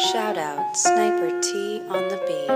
Shout out Sniper T on the beat.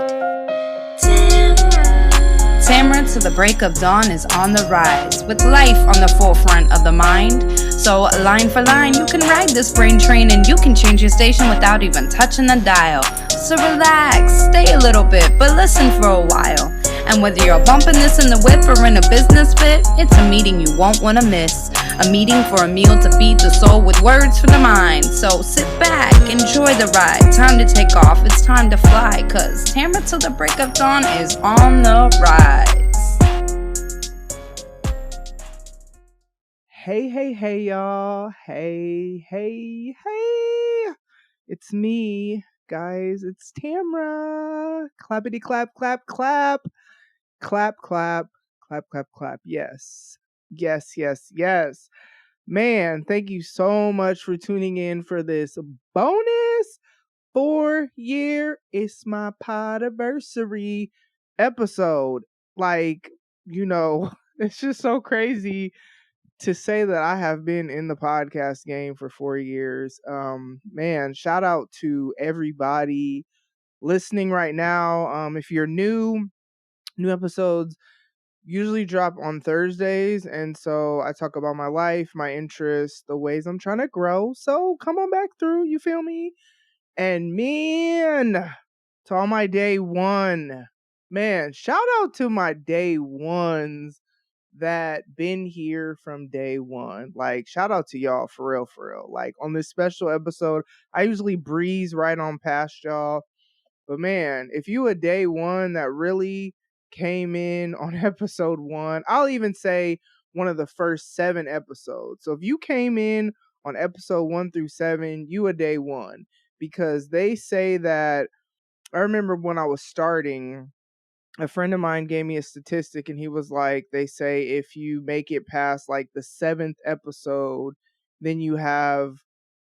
Tamara to the break of dawn is on the rise, with life on the forefront of the mind. So line for line, you can ride this brain train and you can change your station without even touching the dial. So relax, stay a little bit, but listen for a while. And whether you're bumping this in the whip or in a business fit, it's a meeting you won't want to miss. A meeting for a meal to feed the soul with words for the mind. So sit back, enjoy the ride. Time to take off, it's time to fly. Cause Tamara till the break of dawn is on the rise. Hey, y'all. Hey. It's me, guys. It's Tamara. Clappity clap, clap, clap. Clap, clap, clap, clap, clap. Yes. Man, thank you so much for tuning in for this bonus 4-year It's My Podiversary episode. It's just so crazy to say that I have been in the podcast game for 4 years. Man, shout out to everybody listening right now. If you're new episodes usually drop on Thursdays, and so I talk about my life, my interests, the ways I'm trying to grow. So come on back through, you feel me? And man, to all my day one, man, shout out to my day ones that been here from day one. Like, shout out to y'all for real. Like, on this special episode, I usually breeze right on past y'all. But man, if you a day one that really came in on episode 1, I'll even say one of the first 7 episodes. So if you came in on episode 1 through 7, you a day one. Because they say that, I remember when I was starting, a friend of mine gave me a statistic and he was like, they say if you make it past like the 7th episode, then you have,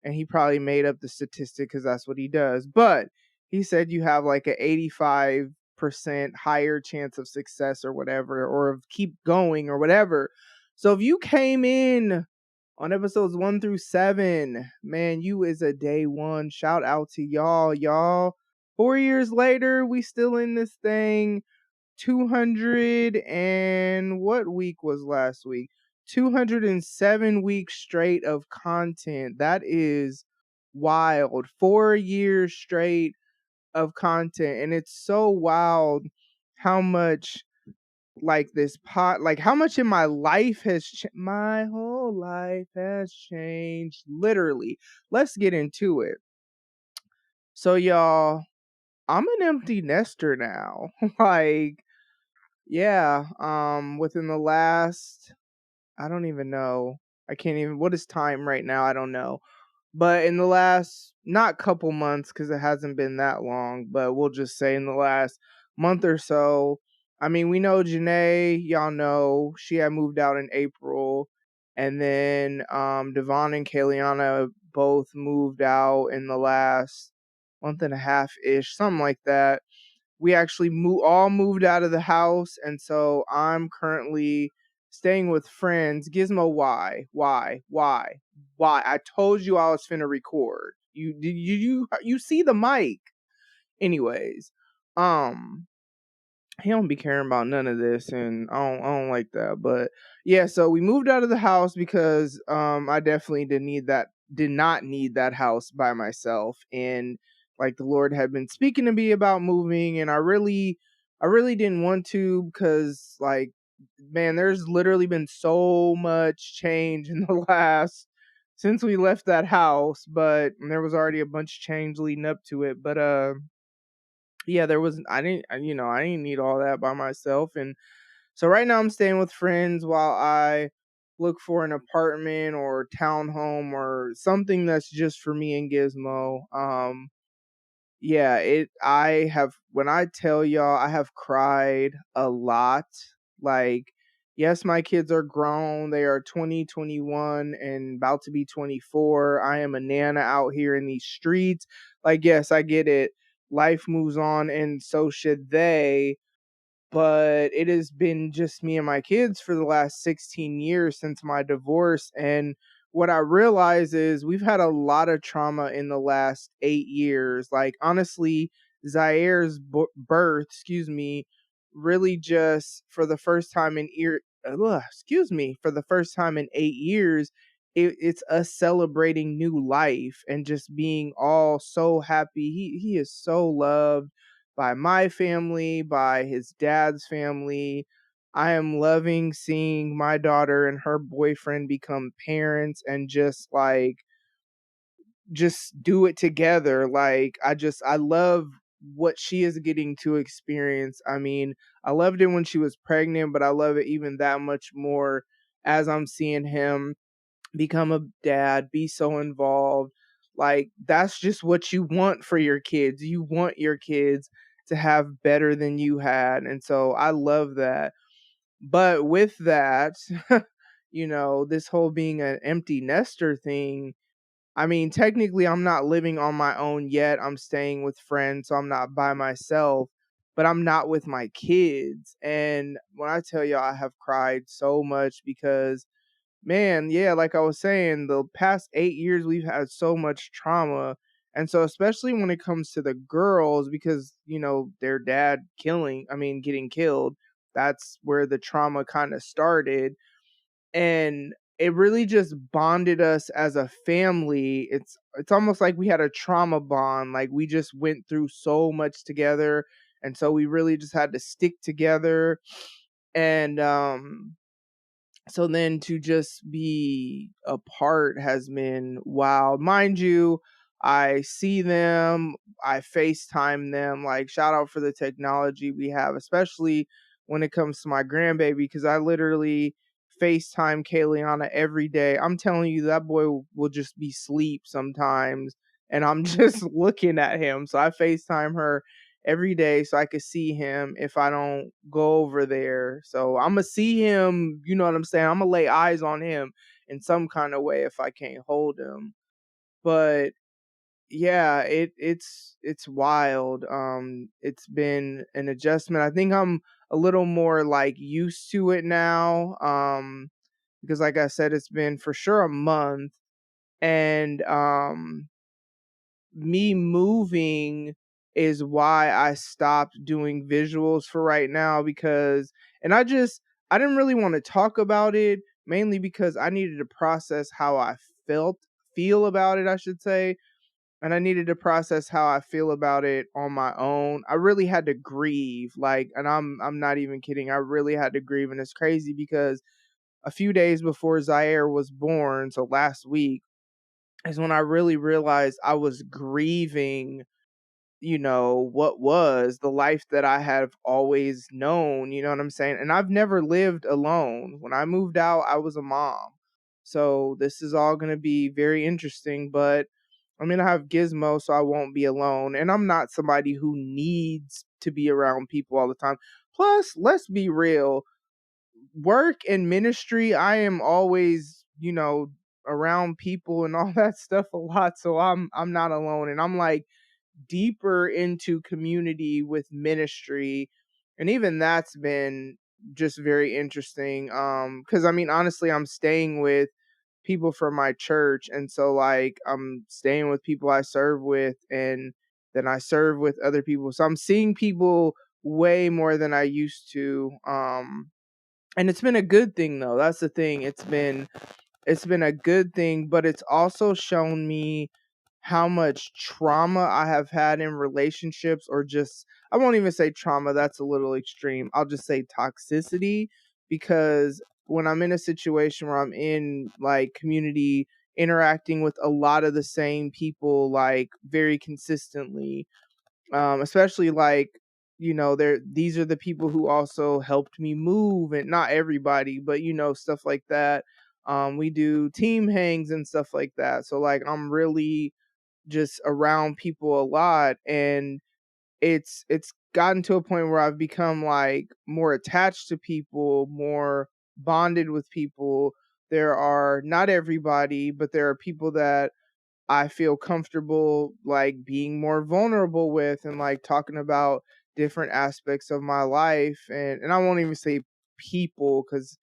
and he probably made up the statistic because that's what he does, but he said you have like an 85% higher chance of success or whatever, or of keep going or whatever. So if you came in on episodes 1 through 7, man, you is a day one. Shout out to y'all. 4 years later, we still in this thing. 200 and what week was last week? 207 weeks straight of content. That is wild. 4 years straight of content. And it's so wild how much how much in my life has my whole life has changed, literally. Let's get into it. So y'all, I'm an empty nester now. Within the last, I don't even know. I can't even, what is time right now? I don't know. But in the last, not couple months, because it hasn't been that long, but we'll just say in the last month or so, I mean, we know Janae, y'all know, she had moved out in April. And then Devon and Kayliana both moved out in the last month and a half-ish, something like that. We actually all moved out of the house, and so I'm currently staying with friends. Gizmo, why? I told you I was finna record. You see the mic. Anyways, he don't be caring about none of this, and I don't like that. But yeah, so we moved out of the house because I definitely did not need that house by myself, and like the Lord had been speaking to me about moving, and I really didn't want to, because like, man, there's literally been so much change in the last, since we left that house, but there was already a bunch of change leading up to it. But yeah, I didn't need all that by myself. And so right now I'm staying with friends while I look for an apartment or townhome or something that's just for me and Gizmo. When I tell y'all, I have cried a lot. Like, yes, my kids are grown. They are 20, 21, and about to be 24. I am a nana out here in these streets. Like, yes, I get it. Life moves on, and so should they. But it has been just me and my kids for the last 16 years since my divorce. And what I realize is we've had a lot of trauma in the last 8 years. Like, honestly, Zaire's birth, really just for the first time for the first time in 8 years, it's us celebrating new life and just being all so happy. He is so loved by my family, by his dad's family. I am loving seeing my daughter and her boyfriend become parents and just do it together. Like, I love what she is getting to experience. I mean, I loved it when she was pregnant, but I love it even that much more as I'm seeing him become a dad, be so involved. Like, that's just what you want for your kids. You want your kids to have better than you had. And so I love that. But with that, this whole being an empty nester thing, I mean, technically, I'm not living on my own yet. I'm staying with friends, so I'm not by myself, but I'm not with my kids. And when I tell y'all, I have cried so much because, man, yeah, like I was saying, the past 8 years, we've had so much trauma. And so, especially when it comes to the girls, because, their dad getting killed, that's where the trauma kind of started. And it really just bonded us as a family. It's almost like we had a trauma bond. Like, we just went through so much together, and so we really just had to stick together. And so then to just be apart has been wild. Mind you, I see them, I FaceTime them. Like, shout out for the technology we have, especially when it comes to my grandbaby, because I literally FaceTime Kayliana every day. I'm telling you, that boy will just be asleep sometimes, and I'm just looking at him. So I FaceTime her every day so I could see him if I don't go over there. So I'm gonna see him, you know what I'm saying? I'm gonna lay eyes on him in some kind of way if I can't hold him. But yeah, it's wild. It's been an adjustment. I think I'm a little more like used to it now. Because like I said, it's been for sure a month, and me moving is why I stopped doing visuals for right now, because and I didn't really want to talk about it, mainly because I needed to process how I feel about it, I should say. And I needed to process how I feel about it on my own. I really had to grieve, like, and I'm not even kidding. I really had to grieve, and it's crazy because a few days before Zaire was born, so last week, is when I really realized I was grieving, what was the life that I have always known, you know what I'm saying? And I've never lived alone. When I moved out, I was a mom. So this is all going to be very interesting, but I'm going to have Gizmo, so I won't be alone. And I'm not somebody who needs to be around people all the time. Plus, let's be real, work and ministry, I am always, around people and all that stuff a lot. So I'm not alone. And I'm like deeper into community with ministry. And even that's been just very interesting. Because I mean, honestly, I'm staying with people from my church. And so like I'm staying with people I serve with, and then I serve with other people. So I'm seeing people way more than I used to. And it's been a good thing though. That's the thing. It's been a good thing, but it's also shown me how much trauma I have had in relationships, or just, I won't even say trauma, that's a little extreme. I'll just say toxicity, because when I'm in a situation where I'm in like community, interacting with a lot of the same people like very consistently, especially like, these are the people who also helped me move, and not everybody, but stuff like that. We do team hangs and stuff like that, so like I'm really just around people a lot, and it's gotten to a point where I've become like more attached to people, more bonded with people. There are, not everybody, but there are people that I feel comfortable like being more vulnerable with, and like talking about different aspects of my life. And I won't even say people, because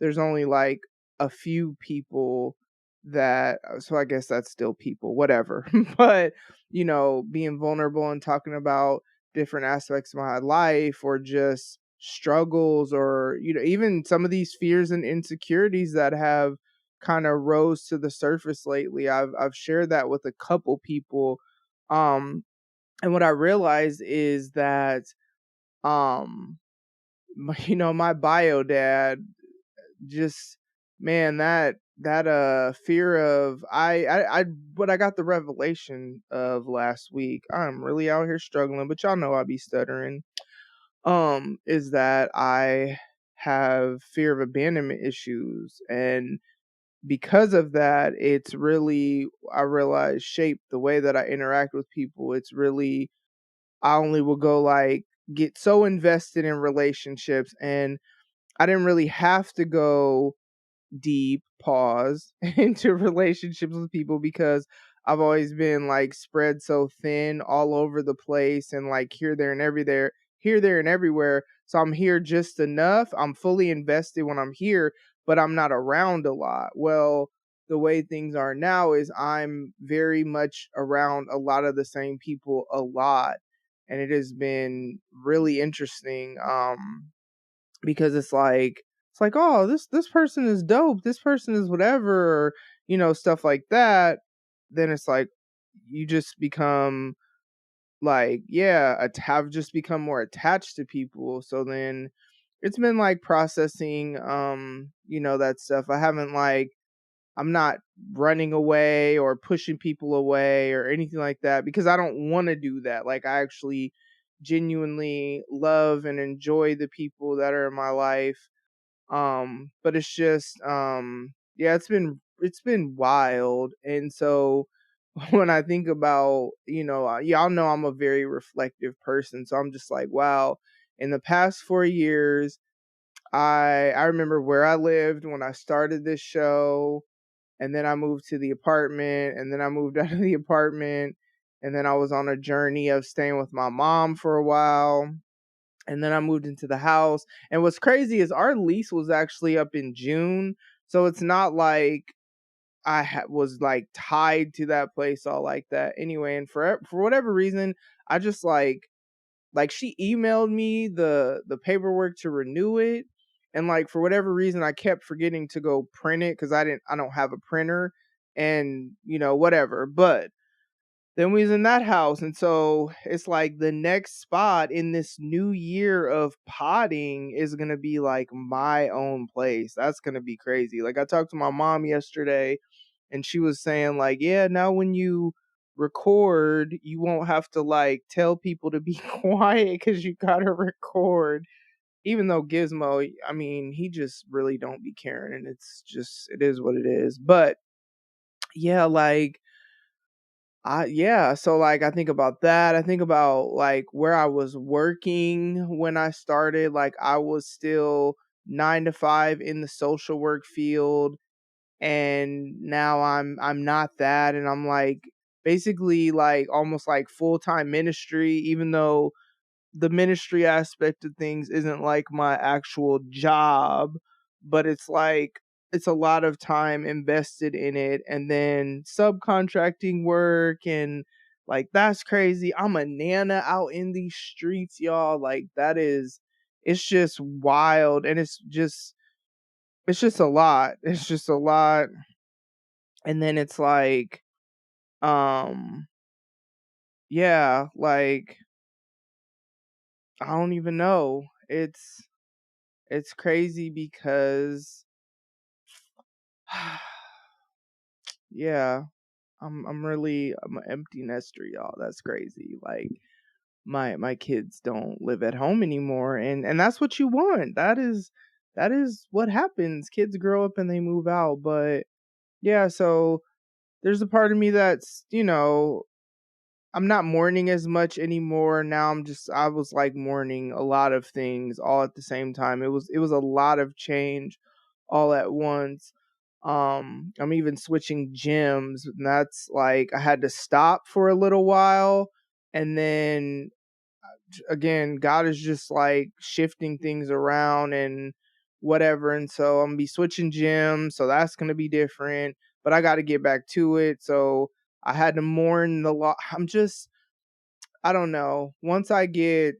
there's only like a few people that so I guess that's still people, whatever. But, being vulnerable and talking about different aspects of my life or just struggles or, even some of these fears and insecurities that have kind of rose to the surface lately. I've shared that with a couple people. Um and what I realized is that um my bio dad just, man, that fear of I what I got the revelation of last week. I'm really out here struggling, but y'all know I be stuttering. Is that I have fear of abandonment issues, and because of that, it's really, I realize, shaped the way that I interact with people. It's really, I only will go like get so invested in relationships, and I didn't really have to go deep pause into relationships with people because I've always been like spread so thin all over the place and like here, there, and everywhere. So I'm here just enough. I'm fully invested when I'm here, but I'm not around a lot. Well, the way things are now is I'm very much around a lot of the same people a lot. And it has been really interesting. Because it's like, oh, this person is dope, this person is whatever, or, stuff like that. Then it's like you just become like, yeah, have just become more attached to people. So then it's been like processing, that stuff. I'm not running away or pushing people away or anything like that because I don't want to do that. Like, I actually genuinely love and enjoy the people that are in my life. But it's just, yeah, it's been wild. And so when I think about, y'all know I'm a very reflective person. So I'm just like, wow, in the past 4 years, I remember where I lived when I started this show, and then I moved to the apartment, and then I moved out of the apartment, and then I was on a journey of staying with my mom for a while, and then I moved into the house. And what's crazy is our lease was actually up in June, so it's not like was like tied to that place all like that. Anyway, and for whatever reason, I just like she emailed me the paperwork to renew it, and like for whatever reason I kept forgetting to go print it because I don't have a printer, and whatever. But then we was in that house, and so it's like the next spot in this new year of potting is gonna be like my own place. That's gonna be crazy. Like, I talked to my mom yesterday, and she was saying like, yeah, now when you record, you won't have to like tell people to be quiet because you gotta record. Even though Gizmo, I mean, he just really don't be caring, and it is what it is. But yeah, like, so like I think about that. I think about like where I was working when I started. Like, I was still 9 to 5 in the social work field, and now I'm not that, and I'm like basically like almost like full-time ministry, even though the ministry aspect of things isn't like my actual job, but it's like it's a lot of time invested in it, and then subcontracting work, and like that's crazy. I'm a nana out in these streets, y'all. Like, it's just wild, and it's just a lot. It's just a lot. And then it's like, um yeah, like, I don't even know. It's crazy because yeah, I'm an empty nester, y'all. That's crazy. Like, my kids don't live at home anymore, and that's what you want. That is what happens. Kids grow up and they move out. But yeah, so there's a part of me that's, I'm not mourning as much anymore. Now I was like mourning a lot of things all at the same time. It was a lot of change all at once. I'm even switching gyms, and that's like I had to stop for a little while, and then again, God is just like shifting things around and whatever. And so I'm gonna be switching gyms, so that's gonna be different. but I got to get back to it. So I had to mourn the loss. I don't know. Once I get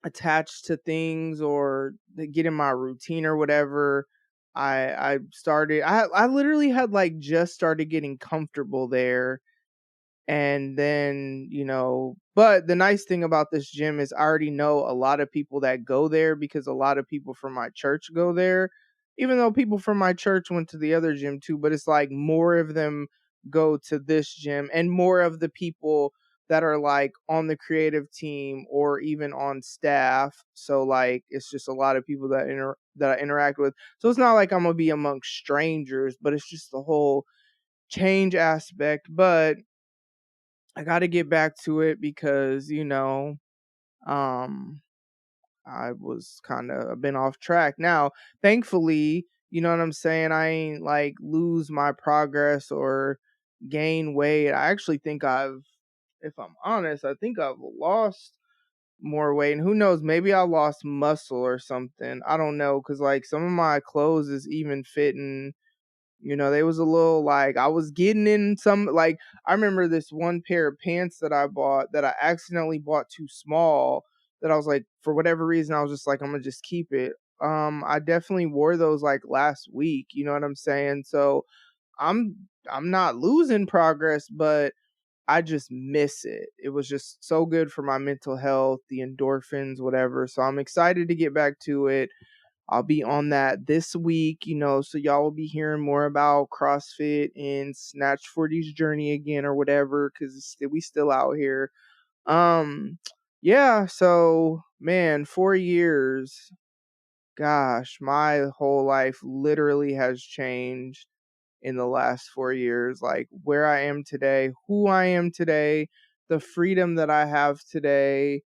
attached to things or get in my routine or whatever, I literally had like just started getting comfortable there. And then, but the nice thing about this gym is I already know a lot of people that go there because a lot of people from my church go there, even though people from my church went to the other gym too. But it's like more of them go to this gym, and more of the people that are like on the creative team or even on staff. So like it's just a lot of people that I interact with. So it's not like I'm gonna be amongst strangers, but it's just the whole change aspect. But I got to get back to it because, um, I was kind of been off track. Now, thankfully, you know what I'm saying? I ain't like lose my progress or gain weight. I actually think if I'm honest, I think I've lost more weight. And who knows, maybe I lost muscle or something. I don't know. Cause like some of my clothes is even fitting. They was a little like I was getting in some like I remember this one pair of pants that I bought that I accidentally bought too small that I was like for whatever reason I was just like I'm gonna just keep it. I definitely wore those like last week, you know what I'm saying? So I'm I'm not losing progress, but I just miss it. It was just so good for my mental health, the endorphins, whatever. So I'm excited to get back to it. I'll be on that this week, so y'all will be hearing more about CrossFit and Snatch 40's journey again or whatever, because we still out here. Yeah, so man, 4 years, gosh, my whole life literally has changed in the last 4 years. Like where I am today, who I am today, the freedom that I have today.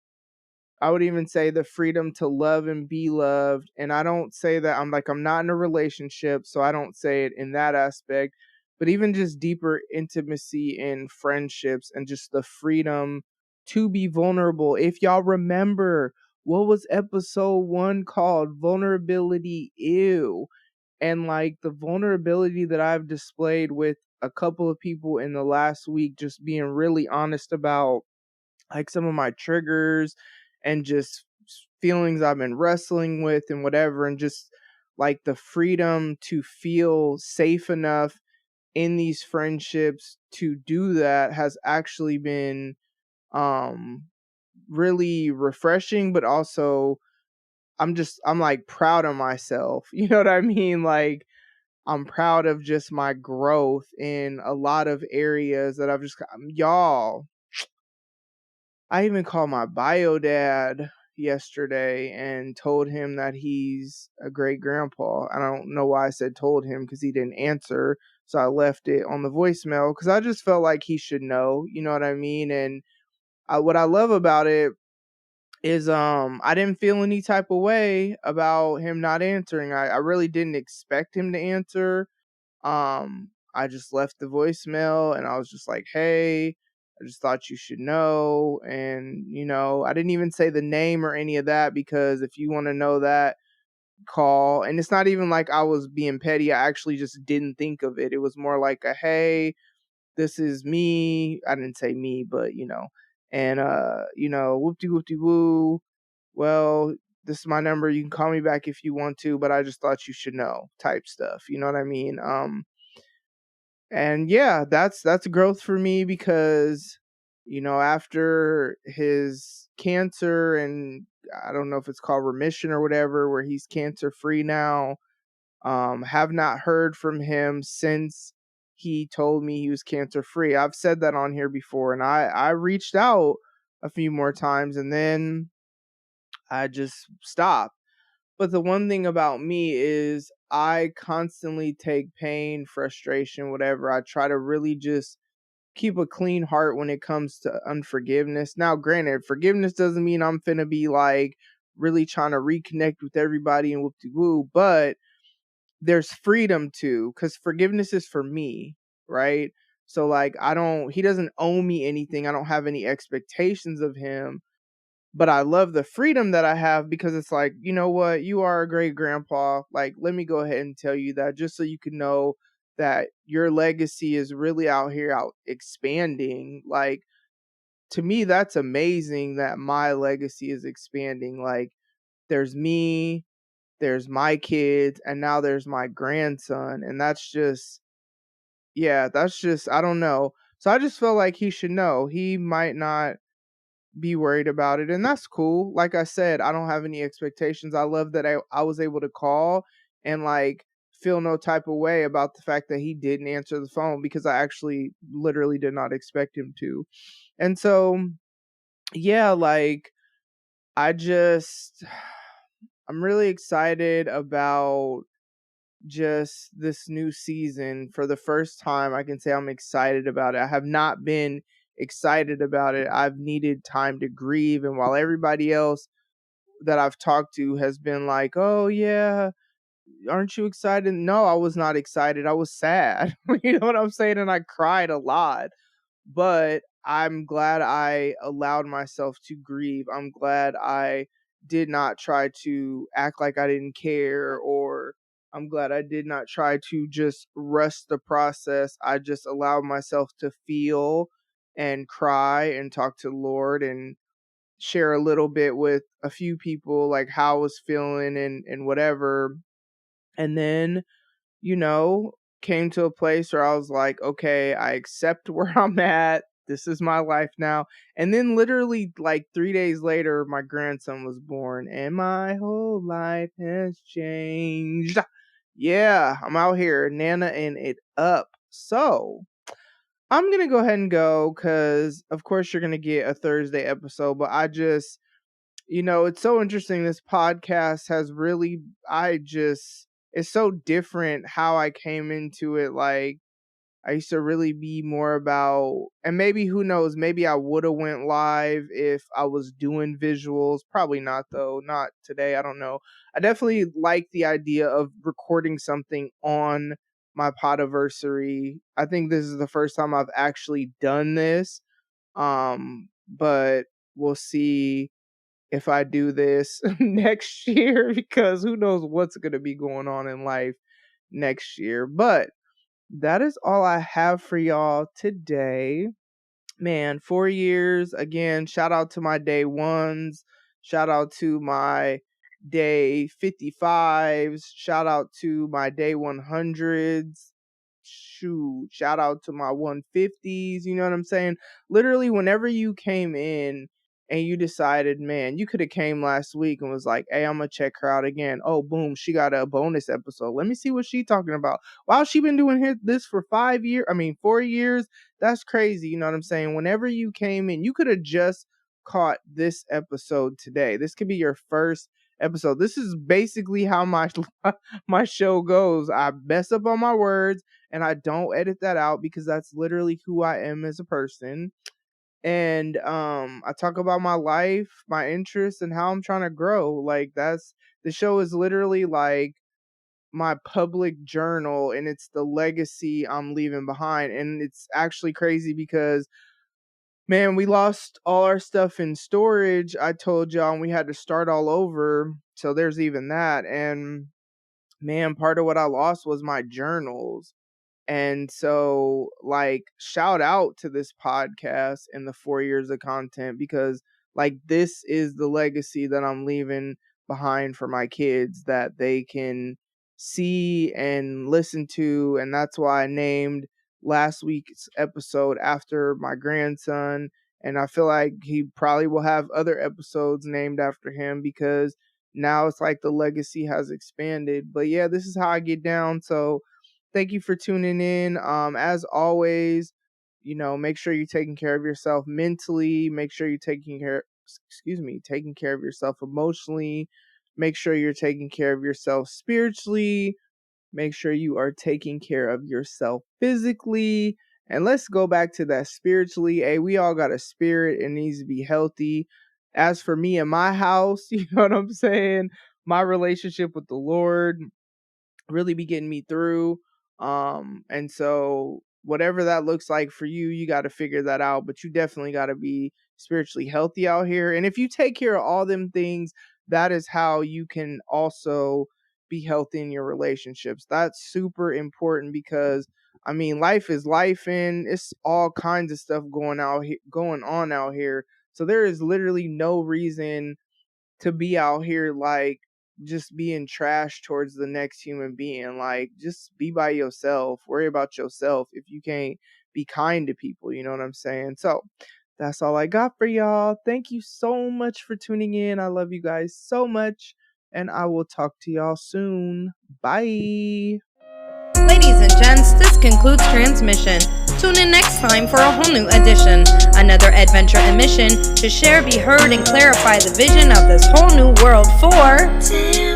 I would even say the freedom to love and be loved. And I don't say that I'm not in a relationship, so I don't say it in that aspect, but even just deeper intimacy in friendships and just the freedom to be vulnerable. If y'all remember, what was episode 1 called? Vulnerability. Ew. And like the vulnerability that I've displayed with a couple of people in the last week, just being really honest about like some of my triggers and just feelings I've been wrestling with and whatever, and just like the freedom to feel safe enough in these friendships to do that has actually been um really refreshing, but also I'm like proud of myself. You know what I mean? Like I'm proud of just my growth in a lot of areas that y'all, I even called my bio dad yesterday and told him that he's a great grandpa. I don't know why I said told him because he didn't answer. So I left it on the voicemail because I just felt like he should know, you know what I mean? And what I love about it is I didn't feel any type of way about him not answering. I really didn't expect him to answer. I just left the voicemail and I was just like, hey, I just thought you should know. And, I didn't even say the name or any of that because if you want to know that, call. And it's not even like I was being petty. I actually just didn't think of it. It was more like a, hey, this is me. I didn't say me, but, and, whoop-de whoop-de woo. Well, this is my number. You can call me back if you want to, but I just thought you should know type stuff. You know what I mean? And yeah, that's growth for me because, after his cancer, and I don't know if it's called remission or whatever, where he's cancer free now, have not heard from him since he told me he was cancer free. I've said that on here before, and I reached out a few more times and then I just stopped. But the one thing about me is I constantly take pain, frustration, whatever. I try to really just keep a clean heart when it comes to unforgiveness. Now, granted, forgiveness doesn't mean I'm finna be like really trying to reconnect with everybody and whoop-de-woo, but there's freedom to, because forgiveness is for me, right? So like he doesn't owe me anything. I don't have any expectations of him, but I love the freedom that I have because it's like, you know what? You are a great grandpa. Like, let me go ahead and tell you that just so you can know that your legacy is really out here out expanding. Like, to me, that's amazing that my legacy is expanding. Like, there's me, there's my kids, and now there's my grandson. And that's just, yeah, that's just, I don't know. So I just feel like he should know. He might not be worried about it, and that's cool. Like I said, I don't have any expectations. I love that I was able to call and like feel no type of way about the fact that he didn't answer the phone, because I actually literally did not expect him to. And so, yeah, like, I just I'm really excited about just this new season. For the first time, I can say I'm excited about it. I have not been excited about it. I've needed time to grieve. And while everybody else that I've talked to has been like, oh, yeah, aren't you excited? No, I was not excited. I was sad. You know what I'm saying? And I cried a lot. But I'm glad I allowed myself to grieve. I'm glad I did not try to act like I didn't care, or I'm glad I did not try to just rush the process. I just allowed myself to feel and cry and talk to the Lord and share a little bit with a few people, like how I was feeling and whatever. And then, you know, came to a place where I was like, okay, I accept where I'm at. This is my life now. And then literally like 3 days later, my grandson was born and my whole life has changed. Yeah, I'm out here Nana and it up. So I'm going to go ahead and go, because of course you're going to get a Thursday episode, but I just, it's so interesting. This podcast has really, it's so different how I came into it. Like, I used to really be more about, and maybe, who knows, maybe I would have went live if I was doing visuals. Probably not though, not today. I don't know. I definitely like the idea of recording something on my Podiversary. I think this is the first time I've actually done this. But we'll see if I do this next year, because who knows what's going to be going on in life next year. But that is all I have for y'all today. Man, 4 years. Again, shout out to my day ones. Shout out to my day 55s. Shout out to my day 100s. Shoot, shout out to my 150s. You know what I'm saying? Literally, whenever you came in and you decided, man, you could have came last week and was like, hey, I'm gonna check her out again. Oh, boom, she got a bonus episode. Let me see what she talking about. Wow, she been doing this for 4 years. That's crazy. You know what I'm saying? Whenever you came in, you could have just caught this episode today. This could be your first episode. This is basically how my my show goes. I mess up on my words and I don't edit that out, because that's literally who I am as a person. And I talk about my life, my interests, and how I'm trying to grow. Like, the show is literally like my public journal, and it's the legacy I'm leaving behind. And it's actually crazy because, man, we lost all our stuff in storage, I told y'all, and we had to start all over. So there's even that. And man, part of what I lost was my journals. And so, like, shout out to this podcast and the 4 years of content, because, like, this is the legacy that I'm leaving behind for my kids, that they can see and listen to. And that's why I named last week's episode after my grandson. And I feel like he probably will have other episodes named after him, because now it's like the legacy has expanded. But yeah, this is how I get down. So thank you for tuning in. As always, make sure you're taking care of yourself mentally. Make sure you're taking care of yourself emotionally. Make sure you're taking care of yourself spiritually. Make sure you are taking care of yourself physically. And let's go back to that spiritually. Hey, we all got a spirit. It needs to be healthy. As for me and my house, you know what I'm saying? My relationship with the Lord really be getting me through. And so whatever that looks like for you, you got to figure that out. But you definitely got to be spiritually healthy out here. And if you take care of all them things, that is how you can also be healthy in your relationships. That's super important because I mean, life is life, and it's all kinds of stuff going on out here. So there is literally no reason to be out here like just being trash towards the next human being. Like, just be by yourself. Worry about yourself if you can't be kind to people. You know what I'm saying? So that's all I got for y'all. Thank you so much for tuning in. I love you guys so much, and I will talk to y'all soon. Bye. Ladies and gents, this concludes transmission. Tune in next time for a whole new edition. Another adventure and mission to share, be heard, and clarify the vision of this whole new world for...